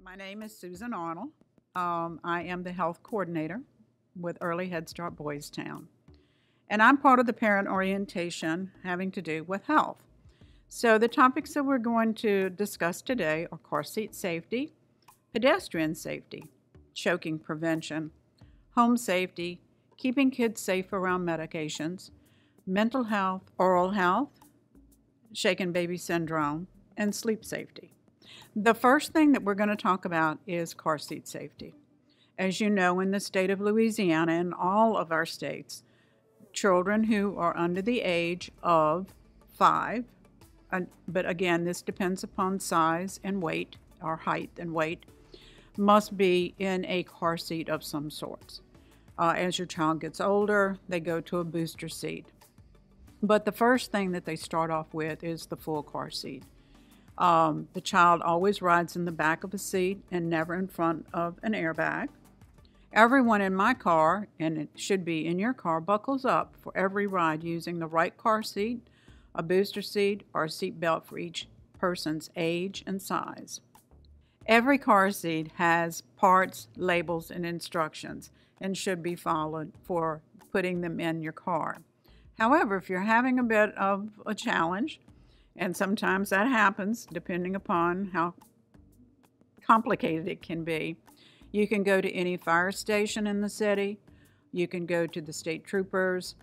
My name is Susan Arnold. I am the health coordinator with Early Head Start Boys Town. And I'm part of the parent orientation having to do with health. So the topics that we're going to discuss today are car seat safety, pedestrian safety, choking prevention, home safety, keeping kids safe around medications, mental health, oral health, shaken baby syndrome, and sleep safety. The first thing that we're going to talk about is car seat safety. As you know, in the state of Louisiana and all of our states, children who are under the age of 5, but again, this depends upon size and weight, or height and weight, must be in a car seat of some sort. As your child gets older, they go to a booster seat. But the first thing that they start off with is the full car seat. The child always rides in the back of a seat and never in front of an airbag. Everyone in my car, and it should be in your car, buckles up for every ride using the right car seat, a booster seat, or a seat belt for each person's age and size. Every car seat has parts, labels, and instructions and should be followed for putting them in your car. However, if you're having a bit of a challenge, and sometimes that happens depending upon how complicated it can be, you can go to any fire station in the city. You can go to the state troopers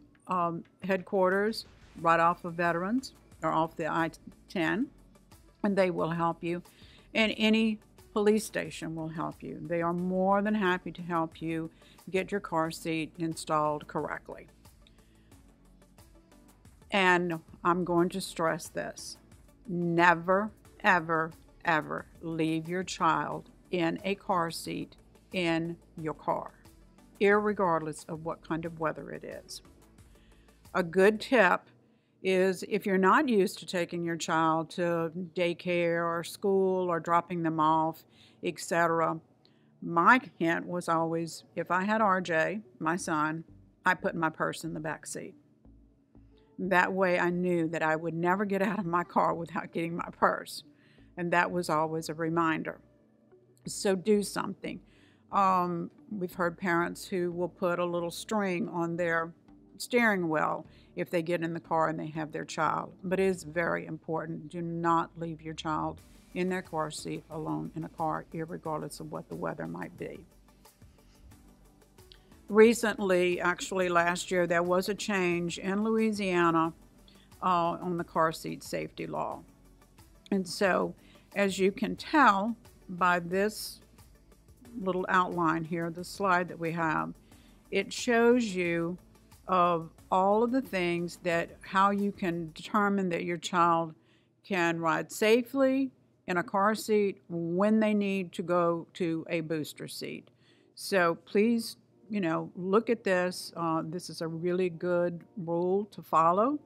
headquarters right off of Veterans or off the I-10, and they will help you. And any police station will help you. They are more than happy to help you get your car seat installed correctly. And I'm going to stress this. Never, ever, ever leave your child in a car seat in your car, irregardless of what kind of weather it is. A good tip is if you're not used to taking your child to daycare or school or dropping them off, etc., my hint was always, if I had RJ, my son, I put my purse in the back seat. That way I knew that I would never get out of my car without getting my purse. And that was always a reminder. So do something. We've heard parents who will put a little string on their steering wheel if they get in the car and they have their child. But it is very important. Do not leave your child in their car seat alone in a car, irregardless of what the weather might be. Recently, actually last year, there was a change in Louisiana on the car seat safety law. And so, as you can tell by this little outline here, the slide that we have, it shows you of all of the things that how you can determine that your child can ride safely in a car seat when they need to go to a booster seat. So please, look at this. This is a really good rule to follow.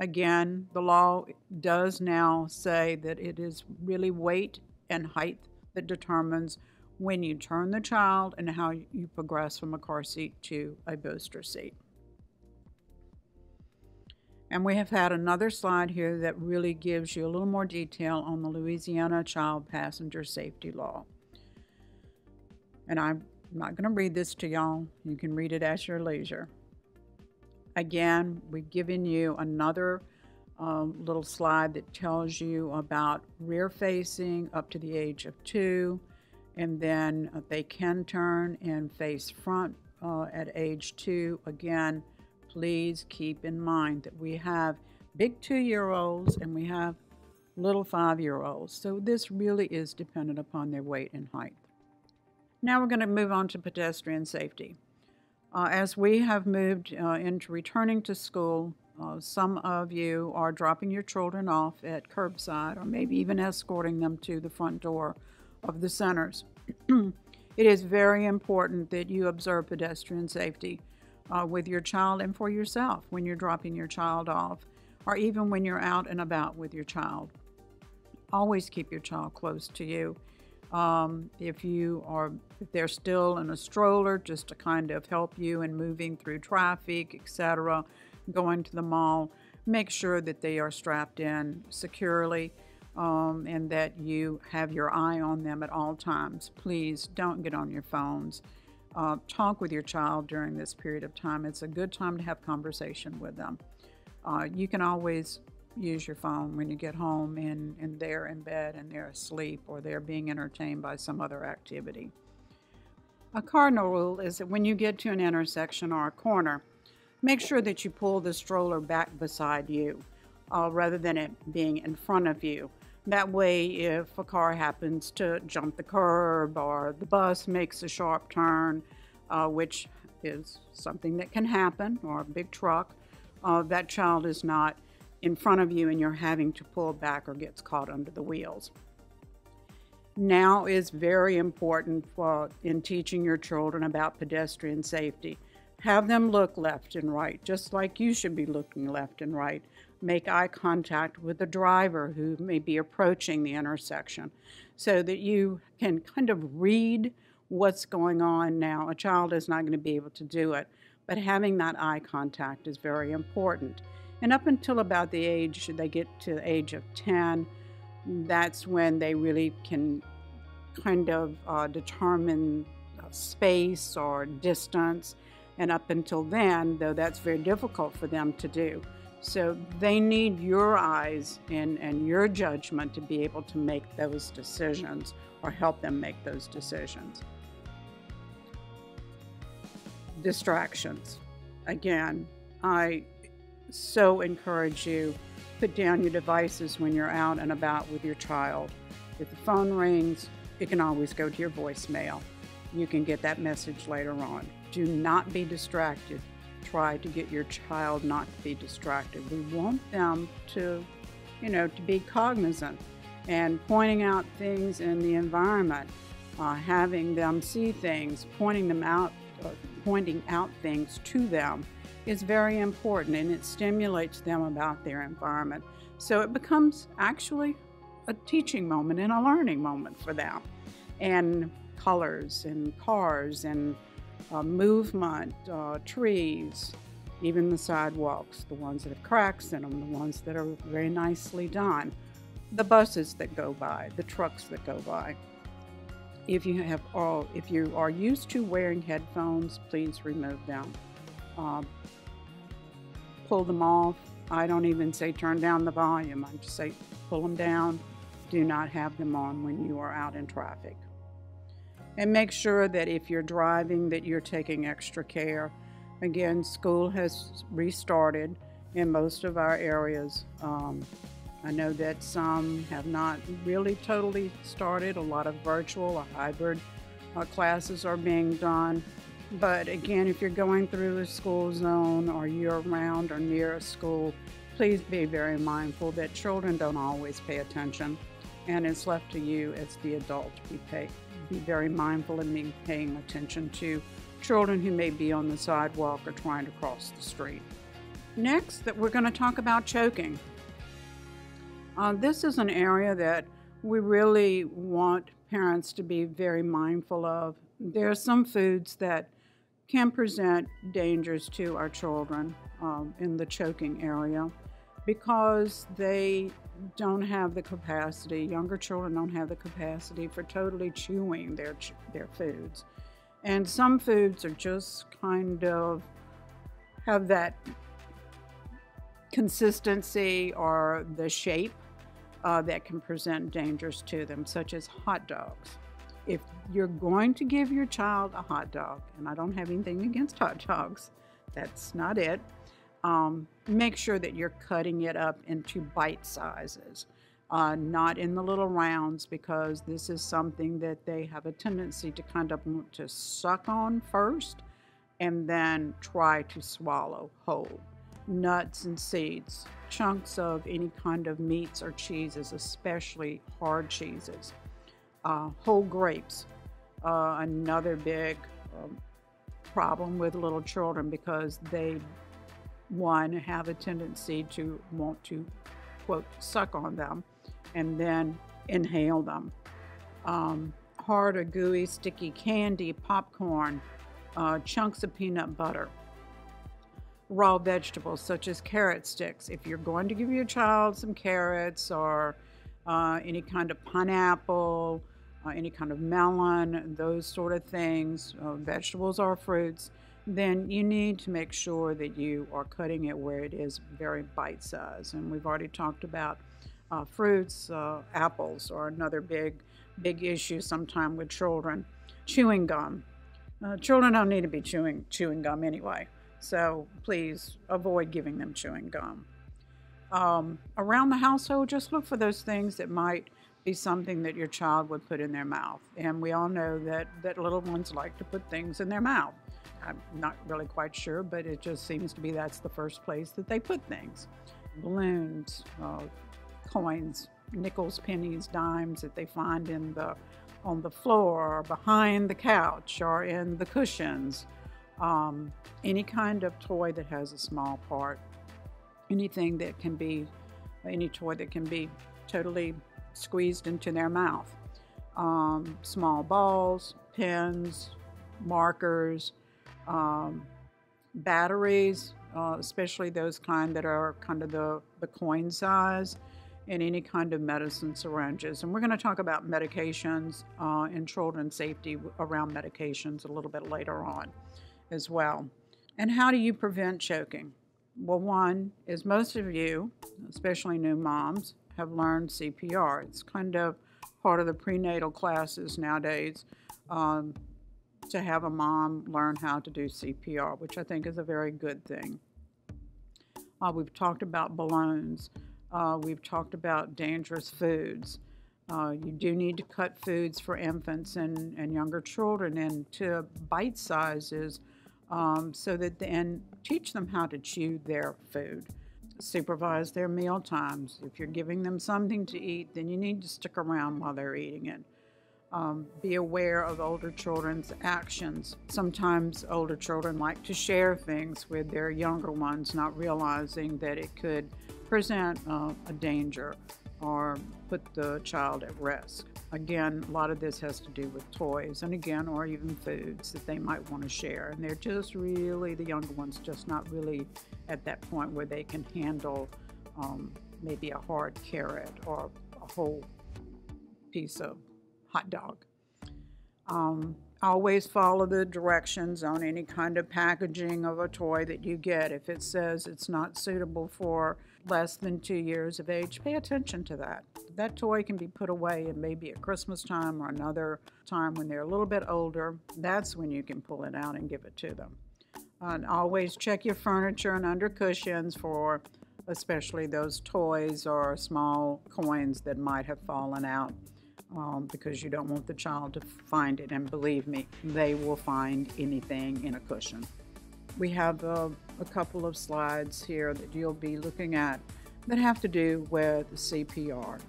Again, the law does now say that it is really weight and height that determines when you turn the child and how you progress from a car seat to a booster seat. And we have had another slide here that really gives you a little more detail on the Louisiana Child Passenger Safety Law. And I'm not going to read this to y'all. You can read it at your leisure. Again, we've given you another little slide that tells you about rear facing up to the age of 2, and then they can turn and face front at age 2. Again, please keep in mind that we have big 2-year-olds and we have little 5-year-olds. So this really is dependent upon their weight and height. Now we're going to move on to pedestrian safety. As we have moved into returning to school, some of you are dropping your children off at curbside or maybe even escorting them to the front door of the centers. It is very important that you observe pedestrian safety with your child and for yourself when you're dropping your child off, or even when you're out and about with your child. Always keep your child close to you. If they're still in a stroller, just to kind of help you in moving through traffic, etc., going to the mall, make sure that they are strapped in securely. and that you have your eye on them at all times. Please don't get on your phones. Talk with your child during this period of time. It's a good time to have conversation with them. You can always use your phone when you get home and they're in bed and they're asleep or they're being entertained by some other activity. A cardinal rule is that when you get to an intersection or a corner, make sure that you pull the stroller back beside you rather than it being in front of you. That way, if a car happens to jump the curb or the bus makes a sharp turn, which is something that can happen, or a big truck, that child is not in front of you and you're having to pull back or gets caught under the wheels. Now is very important in teaching your children about pedestrian safety. Have them look left and right, just like you should be looking left and right. Make eye contact with the driver who may be approaching the intersection so that you can kind of read what's going on. Now, a child is not going to be able to do it, but having that eye contact is very important. And up until about the age, they get to the age of 10, that's when they really can kind of determine space or distance. And up until then, though, that's very difficult for them to do. So they need your eyes and your judgment to be able to make those decisions or help them make those decisions. Distractions. Again, I so encourage you, put down your devices when you're out and about with your child. If the phone rings, it can always go to your voicemail. You can get that message later on. Do not be distracted. Try to get your child not to be distracted. We want them to, to be cognizant and pointing out things in the environment, having them see things, pointing out things to them is very important, and it stimulates them about their environment. So it becomes actually a teaching moment and a learning moment for them. And colors and cars and movement, trees, even the sidewalks, the ones that have cracks in them, the ones that are very nicely done, the buses that go by, the trucks that go by. If you are used to wearing headphones, please remove them. Pull them off. I don't even say turn down the volume. I just say pull them down. Do not have them on when you are out in traffic. And make sure that if you're driving that you're taking extra care. Again, school has restarted in most of our areas. I know that some have not really totally started. A lot of virtual or hybrid classes are being done. But again, if you're going through a school zone or you're around or near a school, please be very mindful that children don't always pay attention. And it's left to you as the adult to be very mindful and be paying attention to children who may be on the sidewalk or trying to cross the street. Next, that we're going to talk about choking. This is an area that we really want parents to be very mindful of. There are some foods that can present dangers to our children in the choking area because they don't have the capacity, younger children don't have the capacity for totally chewing their foods. And some foods are just kind of have that consistency or the shape that can present dangers to them, such as hot dogs. If you're going to give your child a hot dog, and I don't have anything against hot dogs, that's not it, make sure that you're cutting it up into bite sizes, not in the little rounds, because this is something that they have a tendency to kind of want to suck on first and then try to swallow whole. Nuts and seeds, chunks of any kind of meats or cheeses, especially hard cheeses, whole grapes, another big problem with little children because they have a tendency to want to, quote, suck on them and then inhale them. Hard or gooey, sticky candy, popcorn, chunks of peanut butter, raw vegetables such as carrot sticks. If you're going to give your child some carrots or any kind of pineapple, any kind of melon, those sort of things, vegetables or fruits, then you need to make sure that you are cutting it where it is very bite size. And we've already talked about fruits. Apples are another big issue sometime with children. Chewing gum. Children don't need to be chewing gum anyway, so please avoid giving them chewing gum. Around the household, just look for those things that might be something that your child would put in their mouth. And we all know that little ones like to put things in their mouth. I'm not really quite sure, but it just seems to be that's the first place that they put things. Balloons, coins, nickels, pennies, dimes that they find on the floor or behind the couch or in the cushions. Any kind of toy that has a small part. Any toy that can be totally squeezed into their mouth. Small balls, pens, markers, batteries, especially those kind that are kind of the coin size, and any kind of medicine syringes. And we're going to talk about medications and children's safety around medications a little bit later on as well. And how do you prevent choking? Well, one is most of you, especially new moms, have learned CPR. It's kind of part of the prenatal classes nowadays to have a mom learn how to do CPR, which I think is a very good thing. We've talked about balloons. We've talked about dangerous foods. You do need to cut foods for infants and younger children into bite sizes so that and teach them how to chew their food. Supervise their meal times. If you're giving them something to eat, then you need to stick around while they're eating it. Be aware of older children's actions. Sometimes older children like to share things with their younger ones, not realizing that it could present a danger or put the child at risk. Again, a lot of this has to do with toys and again, or even foods that they might want to share. And they're just really, the younger ones, just not really at that point where they can handle maybe a hard carrot or a whole piece of hot dog. Always follow the directions on any kind of packaging of a toy that you get. If it says it's not suitable for less than 2 years of age, pay attention to that. That toy can be put away and maybe at Christmas time or another time when they're a little bit older. That's when you can pull it out and give it to them. And always check your furniture and under cushions for especially those toys or small coins that might have fallen out. Because you don't want the child to find it, and believe me, they will find anything in a cushion. We have a couple of slides here that you'll be looking at that have to do with CPR.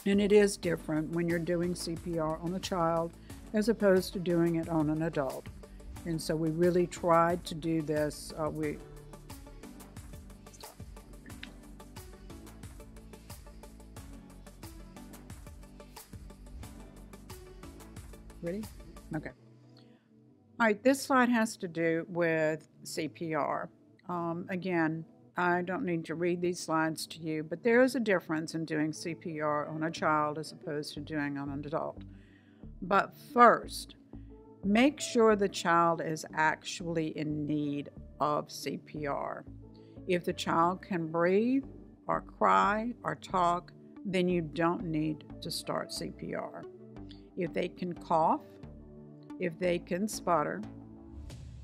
And it is different when you're doing CPR on a child as opposed to doing it on an adult. And so we really tried to do this. Ready? Okay. All right, this slide has to do with CPR. Again, I don't need to read these slides to you, but there is a difference in doing CPR on a child as opposed to doing on an adult. But first, make sure the child is actually in need of CPR. If the child can breathe or cry or talk, then you don't need to start CPR. If they can cough, if they can sputter,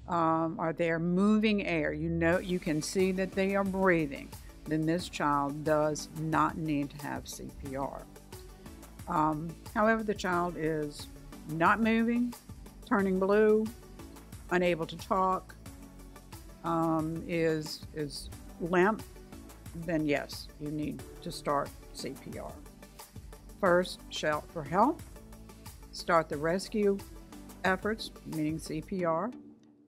or they're moving air, you can see that they are breathing, then this child does not need to have CPR. However, the child is not moving, turning blue, unable to talk, is limp, then yes, you need to start CPR. First, shout for help. Start the rescue efforts, meaning CPR,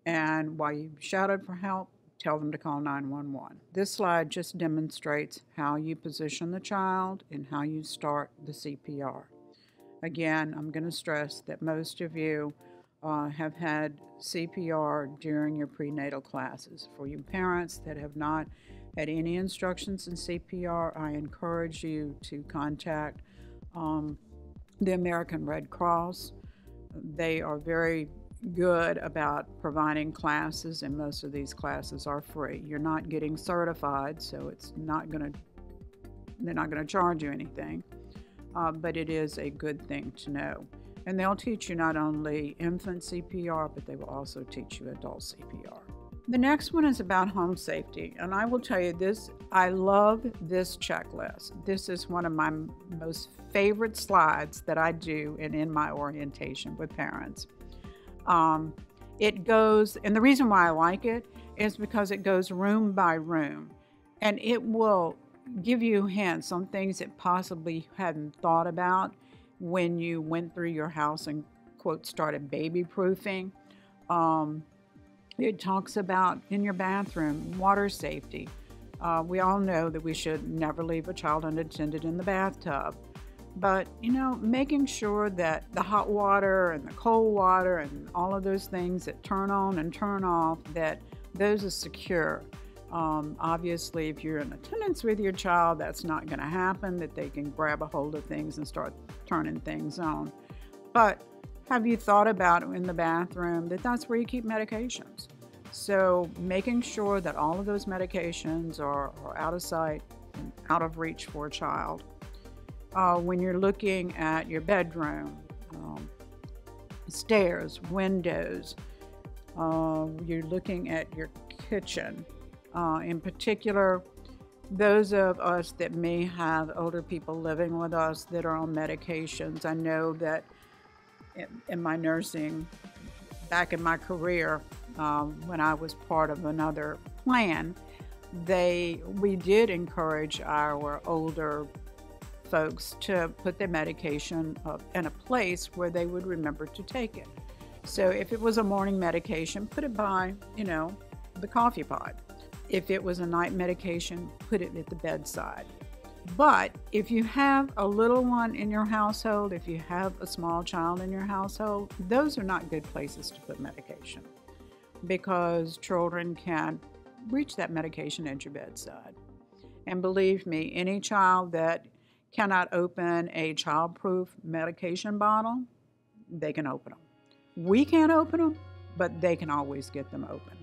and while you shouted for help, tell them to call 911. This slide just demonstrates how you position the child and how you start the CPR. Again, I'm going to stress that most of you have had CPR during your prenatal classes. For you parents that have not had any instructions in CPR, I encourage you to contact the American Red Cross. They are very good about providing classes, and most of these classes are free. You're not getting certified, so they're not going to charge you anything, but it is a good thing to know. And they'll teach you not only infant CPR, but they will also teach you adult CPR. The next one is about home safety, and I will tell you this, I love this checklist. This is one of my most favorite slides that I do in my orientation with parents. It goes, and the reason why I like it is because it goes room by room, and it will give you hints on things that possibly you hadn't thought about when you went through your house and, quote, started baby-proofing. It talks about in your bathroom, water safety. We all know that we should never leave a child unattended in the bathtub. But, making sure that the hot water and the cold water and all of those things that turn on and turn off, that those are secure. Obviously, if you're in attendance with your child, that's not going to happen, that they can grab a hold of things and start turning things on. But have you thought about in the bathroom that that's where you keep medications? So making sure that all of those medications are out of sight and out of reach for a child. When you're looking at your bedroom, stairs, windows, you're looking at your kitchen. In particular, those of us that may have older people living with us that are on medications. I know that in my nursing, back in my career, when I was part of another plan, we did encourage our older folks to put their medication in a place where they would remember to take it. So if it was a morning medication, put it by, the coffee pot. If it was a night medication, put it at the bedside. But if you have a little one in your household, if you have a small child in your household, those are not good places to put medication, because children can reach that medication at your bedside. And believe me, any child that cannot open a child-proof medication bottle, they can open them. We can't open them, but they can always get them open.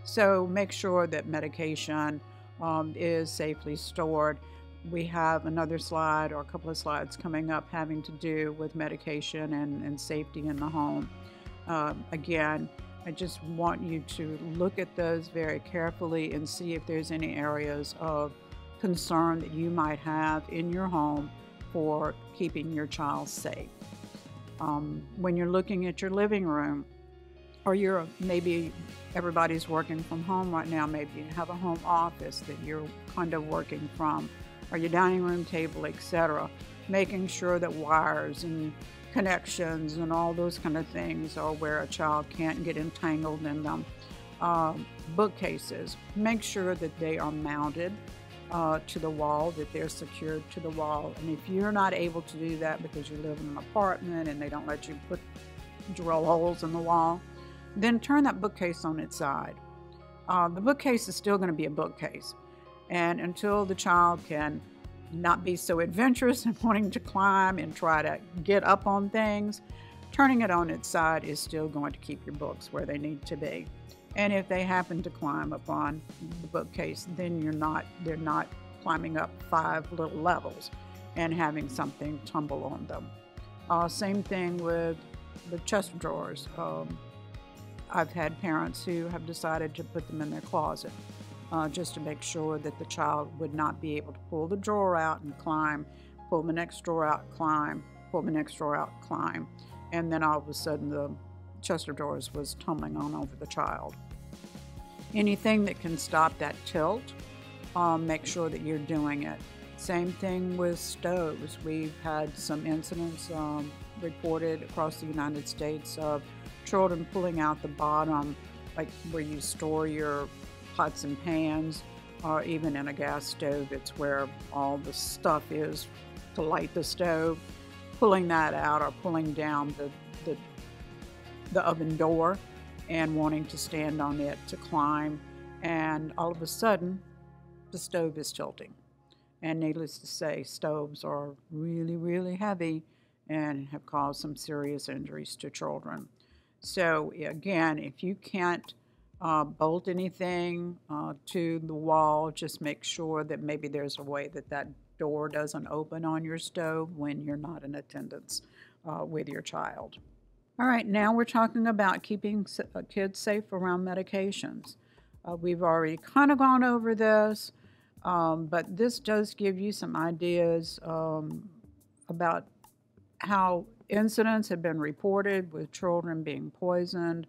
So make sure that medication is safely stored. We have another slide or a couple of slides coming up having to do with medication and safety in the home. Again, I just want you to look at those very carefully and see if there's any areas of concern that you might have in your home for keeping your child safe. When you're looking at your living room, or maybe everybody's working from home right now, maybe you have a home office that you're kind of working from, or your dining room table, etc. Making sure that wires and connections and all those kind of things are where a child can't get entangled in them. Bookcases, make sure that they are mounted to the wall, that they're secured to the wall. And if you're not able to do that because you live in an apartment and they don't let you drill holes in the wall, then turn that bookcase on its side. The bookcase is still going to be a bookcase. And until the child can not be so adventurous and wanting to climb and try to get up on things, turning it on its side is still going to keep your books where they need to be. And if they happen to climb up on the bookcase, then they're not climbing up 5 little levels and having something tumble on them. Same thing with the chest of drawers. I've had parents who have decided to put them in their closet just to make sure that the child would not be able to pull the drawer out and climb, pull the next drawer out, climb, pull the next drawer out, climb, and then all of a sudden the chest of drawers was tumbling on over the child. Anything that can stop that tilt, make sure that you're doing it. Same thing with stoves. We've had some incidents reported across the United States of children pulling out the bottom, like where you store your pots and pans, or even in a gas stove, it's where all the stuff is to light the stove, pulling that out or pulling down the oven door and wanting to stand on it to climb, and all of a sudden the stove is tilting. And needless to say, stoves are really, really heavy and have caused some serious injuries to children. So again, if you can't bolt anything to the wall, just make sure that maybe there's a way that that door doesn't open on your stove when you're not in attendance with your child. All right, now we're talking about keeping kids safe around medications. We've already kind of gone over this, but this does give you some ideas about how incidents have been reported with children being poisoned,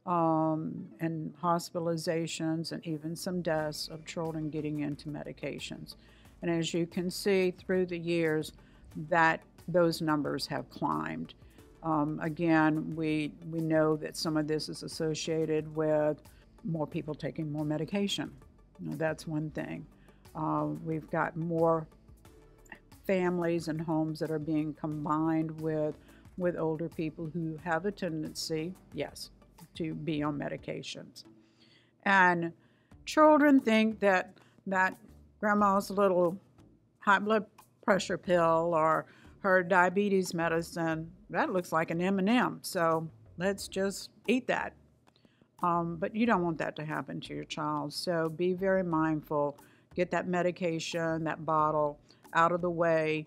and hospitalizations, and even some deaths of children getting into medications. And as you can see through the years, that those numbers have climbed. Again, we know that some of this is associated with more people taking more medication. That's one thing. We've got more families and homes that are being combined with older people who have a tendency, yes, to be on medications. And children think that grandma's little high blood pressure pill or her diabetes medicine, that looks like an M&M, so let's just eat that. But you don't want that to happen to your child, so be very mindful. Get that medication, that bottle, out of the way.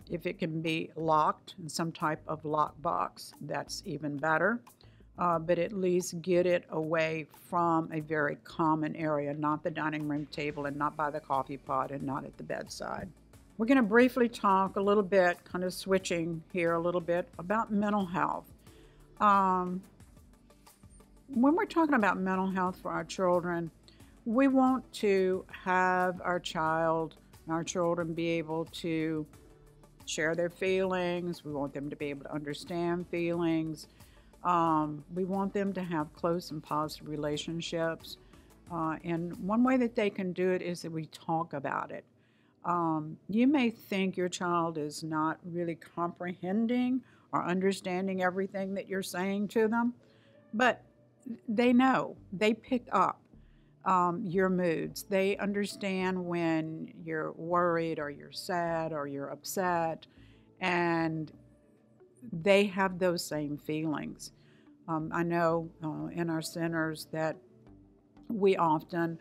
If it can be locked in some type of lock box, that's even better. But at least get it away from a very common area, not the dining room table and not by the coffee pot and not at the bedside. We're going to briefly talk a little bit, kind of switching here a little bit, about mental health. When we're talking about mental health for our children, we want to have our children be able to share their feelings. We want them to be able to understand feelings. We want them to have close and positive relationships. And one way that they can do it is that we talk about it. You may think your child is not really comprehending or understanding everything that you're saying to them, but they know, they pick up your moods. They understand when you're worried or you're sad or you're upset, and they have those same feelings. I know in our centers that we often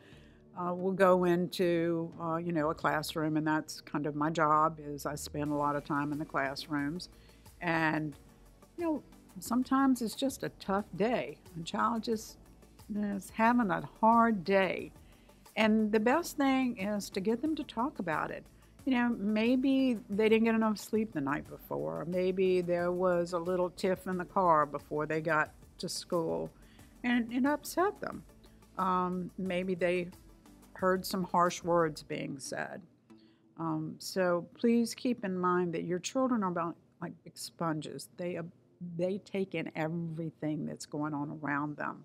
will go into a classroom, and that's kind of my job. Is I spend a lot of time in the classrooms, and sometimes it's just a tough day. A child just is having a hard day, and the best thing is to get them to talk about it. Maybe they didn't get enough sleep the night before. Maybe there was a little tiff in the car before they got to school, and it upset them. Maybe they heard some harsh words being said. So please keep in mind that your children are about like big sponges. They take in everything that's going on around them,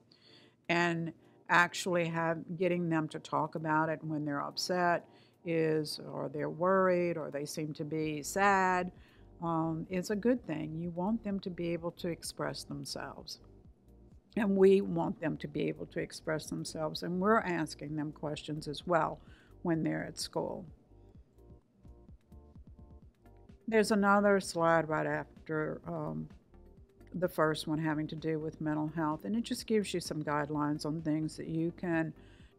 and actually getting them to talk about it when they're upset or they're worried or they seem to be sad is a good thing. You want them to be able to express themselves. And we want them to be able to express themselves, and we're asking them questions as well when they're at school. There's another slide right after the first one having to do with mental health, and it just gives you some guidelines on things that you can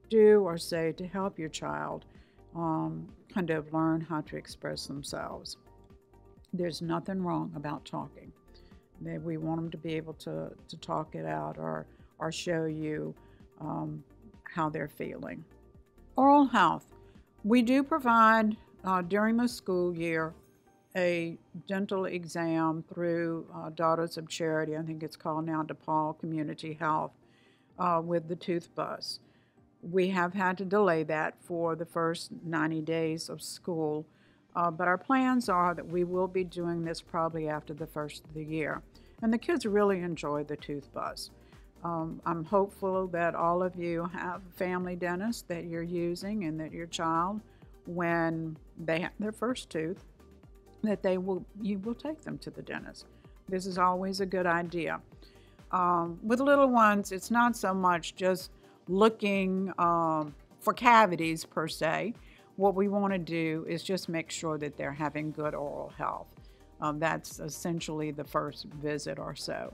do or say to help your child kind of learn how to express themselves. There's nothing wrong about talking. We want them to be able to talk it out or show you how they're feeling. Oral health. We do provide during the school year a dental exam through Daughters of Charity. I think it's called now DePaul Community Health with the tooth bus. We have had to delay that for the first 90 days of school, but our plans are that we will be doing this probably after the first of the year. And the kids really enjoy the tooth bus. I'm hopeful that all of you have a family dentist that you're using, and that your child, when they have their first tooth, that you will take them to the dentist. This is always a good idea. With little ones, it's not so much just looking for cavities per se. What we want to do is just make sure that they're having good oral health. That's essentially the first visit or so.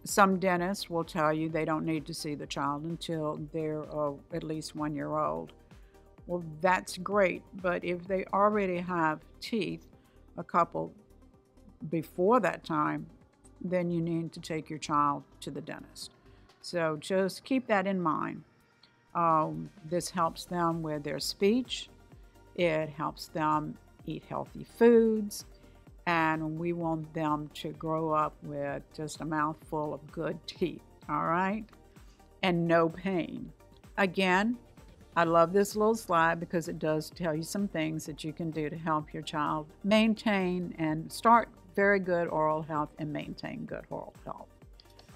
Some dentists will tell you they don't need to see the child until they're at least 1 year old. Well, that's great, but if they already have teeth, a couple before that time, then you need to take your child to the dentist. So just keep that in mind. This helps them with their speech. It helps them eat healthy foods. And we want them to grow up with just a mouthful of good teeth, all right? And no pain. Again, I love this little slide because it does tell you some things that you can do to help your child maintain and start very good oral health and maintain good oral health.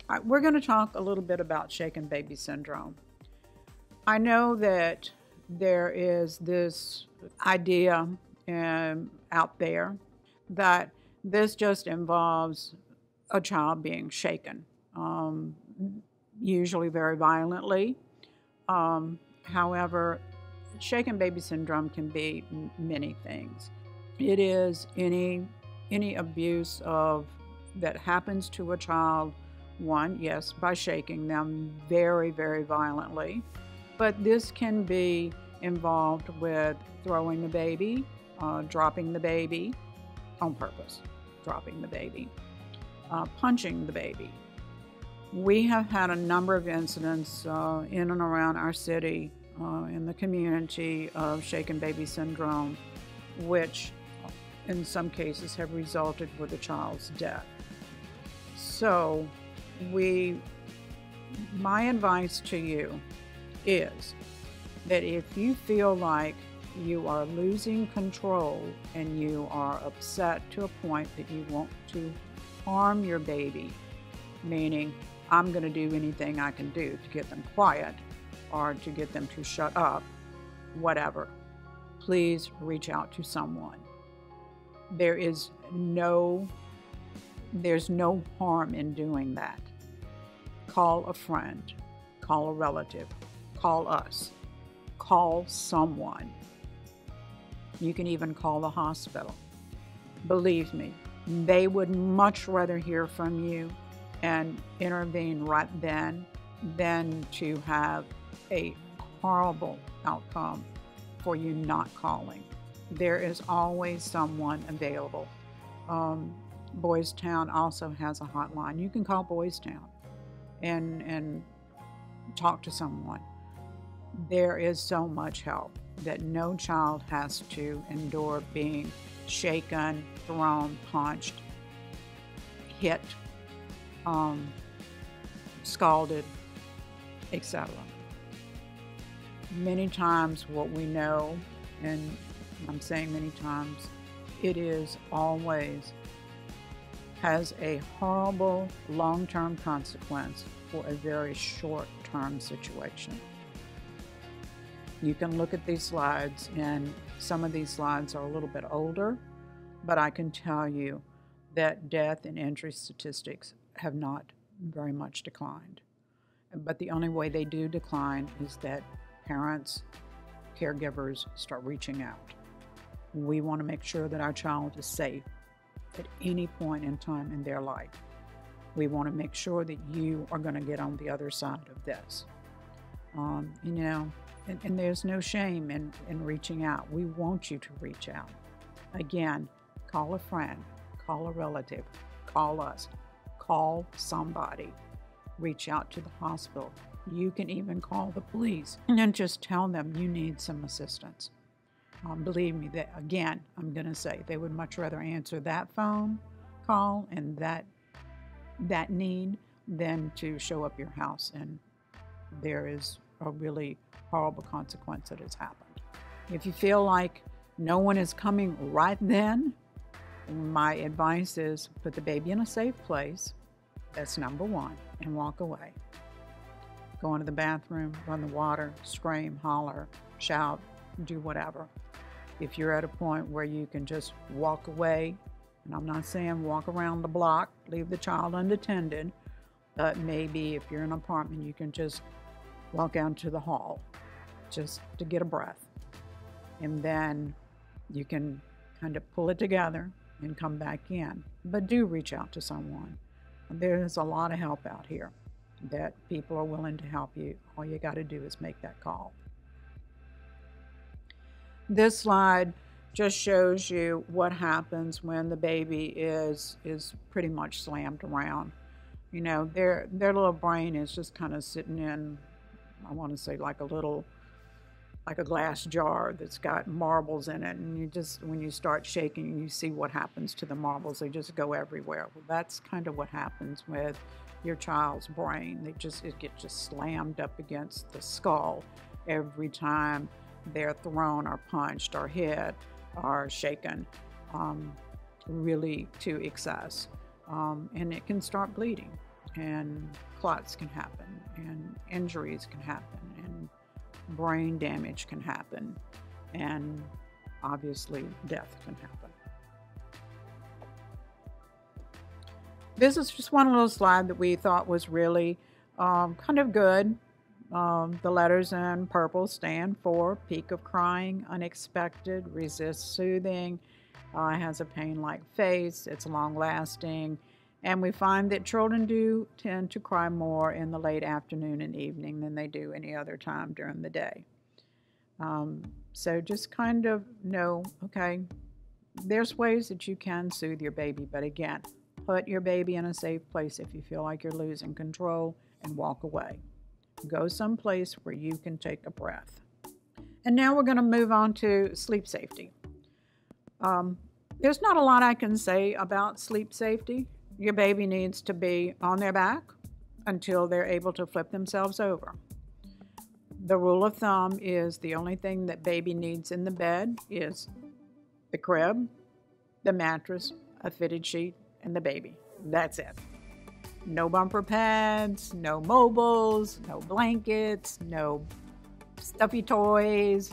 All right, we're going to talk a little bit about shaken baby syndrome. I know that there is this idea out there that this just involves a child being shaken, usually very violently. However, shaken baby syndrome can be many things. It is any abuse that happens to a child, one, yes, by shaking them very, very violently, but this can be involved with throwing the baby, dropping the baby on purpose, dropping the baby, punching the baby. We have had a number of incidents in and around our city, in the community, of shaken baby syndrome, which in some cases have resulted with a child's death. So my advice to you is that if you feel like you are losing control and you are upset to a point that you want to harm your baby, meaning I'm going to do anything I can do to get them quiet or to get them to shut up, whatever, please reach out to someone. There's no harm in doing that. Call a friend, call a relative, call us, call someone. You can even call the hospital. Believe me, they would much rather hear from you and intervene right then than to have a horrible outcome for you not calling. There is always someone available. Boys Town also has a hotline. You can call Boys Town and talk to someone. There is so much help that no child has to endure being shaken, thrown, punched, hit, scalded, etc. Many times what we know, and I'm saying many times, it is always has a horrible long-term consequence for a very short-term situation. You can look at these slides, and some of these slides are a little bit older, but I can tell you that death and injury statistics have not very much declined. But the only way they do decline is that parents, caregivers start reaching out. We want to make sure that our child is safe at any point in time in their life. We want to make sure that you are going to get on the other side of this. And there's no shame in reaching out. We want you to reach out. Again, call a friend, call a relative, call us, call somebody, reach out to the hospital. You can even call the police and just tell them you need some assistance. Believe me, that again, I'm going to say they would much rather answer that phone call and that need than to show up your house and there is a really horrible consequence that has happened. If you feel like no one is coming right then, my advice is put the baby in a safe place. That's number one, and walk away. Go into the bathroom, run the water, scream, holler, shout, do whatever. If you're at a point where you can just walk away, and I'm not saying walk around the block, leave the child unattended, but maybe if you're in an apartment, you can just walk out to the hall just to get a breath. And then you can kind of pull it together and come back in. But do reach out to someone. There's a lot of help out here that people are willing to help you. All you got to do is make that call. This slide just shows you what happens when the baby is pretty much slammed around. You know, their little brain is just kind of sitting in, I want to say like a glass jar that's got marbles in it, and you just, when you start shaking, you see what happens to the marbles. They just go everywhere. Well, that's kind of what happens with your child's brain. It gets just slammed up against the skull every time they're thrown or punched or hit or shaken really to excess. And it can start bleeding, and clots can happen, and injuries can happen, and brain damage can happen, and obviously death can happen. This is just one little slide that we thought was really kind of good. The letters in purple stand for peak of crying, unexpected, resist soothing, has a pain-like face, it's long-lasting, and we find that children do tend to cry more in the late afternoon and evening than they do any other time during the day. So just kind of know, okay, there's ways that you can soothe your baby, but again, put your baby in a safe place if you feel like you're losing control, and walk away. Go someplace where you can take a breath. And now we're going to move on to sleep safety. There's not a lot I can say about sleep safety. Your baby needs to be on their back until they're able to flip themselves over. The rule of thumb is the only thing that baby needs in the bed is the crib, the mattress, a fitted sheet, and the baby. That's it. No bumper pads, no mobiles, no blankets, no stuffy toys,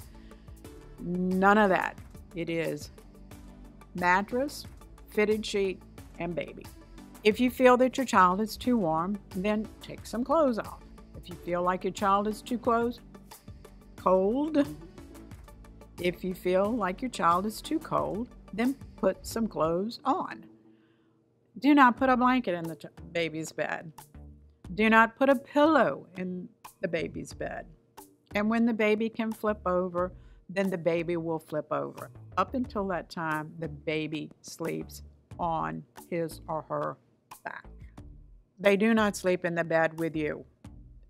none of that. It is mattress, fitted sheet, and baby. If you feel that your child is too warm, then take some clothes off. If you feel like your child is too cold, if you feel like your child is too cold, then put some clothes on. Do not put a blanket in the baby's bed. Do not put a pillow in the baby's bed. And when the baby can flip over, then the baby will flip over. Up until that time, the baby sleeps on his or her back. They do not sleep in the bed with you,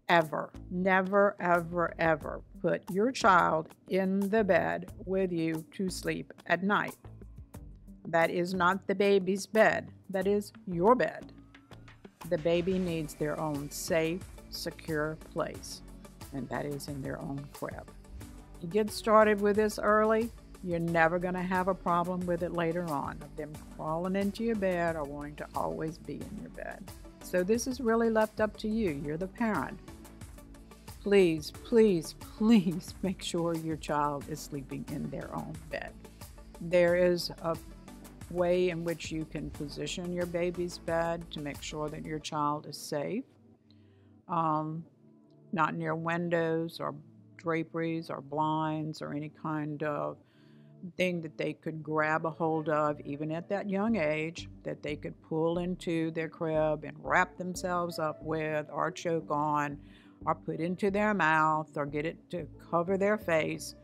ever. Never, ever, ever put your child in the bed with you to sleep at night. That is not the baby's bed. That is your bed. The baby needs their own safe, secure place, and that is in their own crib. You get started with this early, you're never going to have a problem with it later on, of them crawling into your bed or wanting to always be in your bed. So this is really left up to you. You're the parent. Please, please, please make sure your child is sleeping in their own bed. There is a way in which you can position your baby's bed to make sure that your child is safe, not near windows or draperies or blinds or any kind of thing that they could grab a hold of even at that young age, that they could pull into their crib and wrap themselves up with or choke on or put into their mouth or get it to cover their face,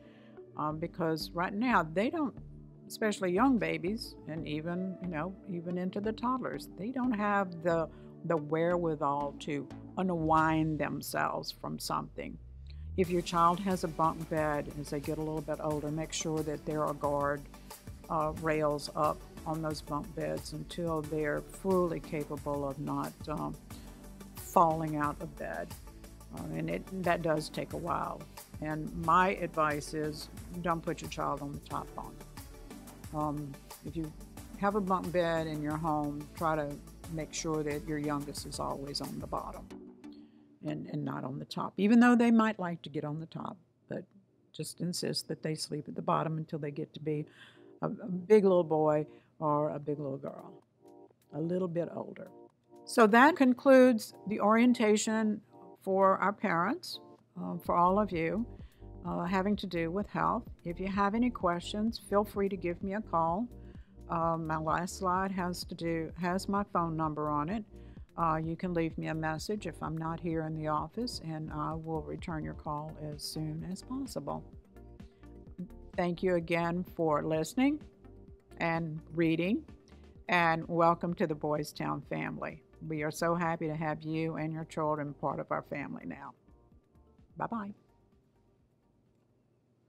because right now they don't, especially young babies, and even into the toddlers, they don't have the wherewithal to unwind themselves from something. If your child has a bunk bed, as they get a little bit older, make sure that there are guard rails up on those bunk beds until they're fully capable of not falling out of bed. And that does take a while. And my advice is, don't put your child on the top bunk. If you have a bunk bed in your home, try to make sure that your youngest is always on the bottom and not on the top, even though they might like to get on the top, but just insist that they sleep at the bottom until they get to be a big little boy or a big little girl, a little bit older. So that concludes the orientation for our parents. for all of you having to do with health. If you have any questions, feel free to give me a call. My last slide has my phone number on it. You can leave me a message if I'm not here in the office, and I will return your call as soon as possible. Thank you again for listening and reading, and welcome to the Boys Town family. We are so happy to have you and your children part of our family now. Bye-bye.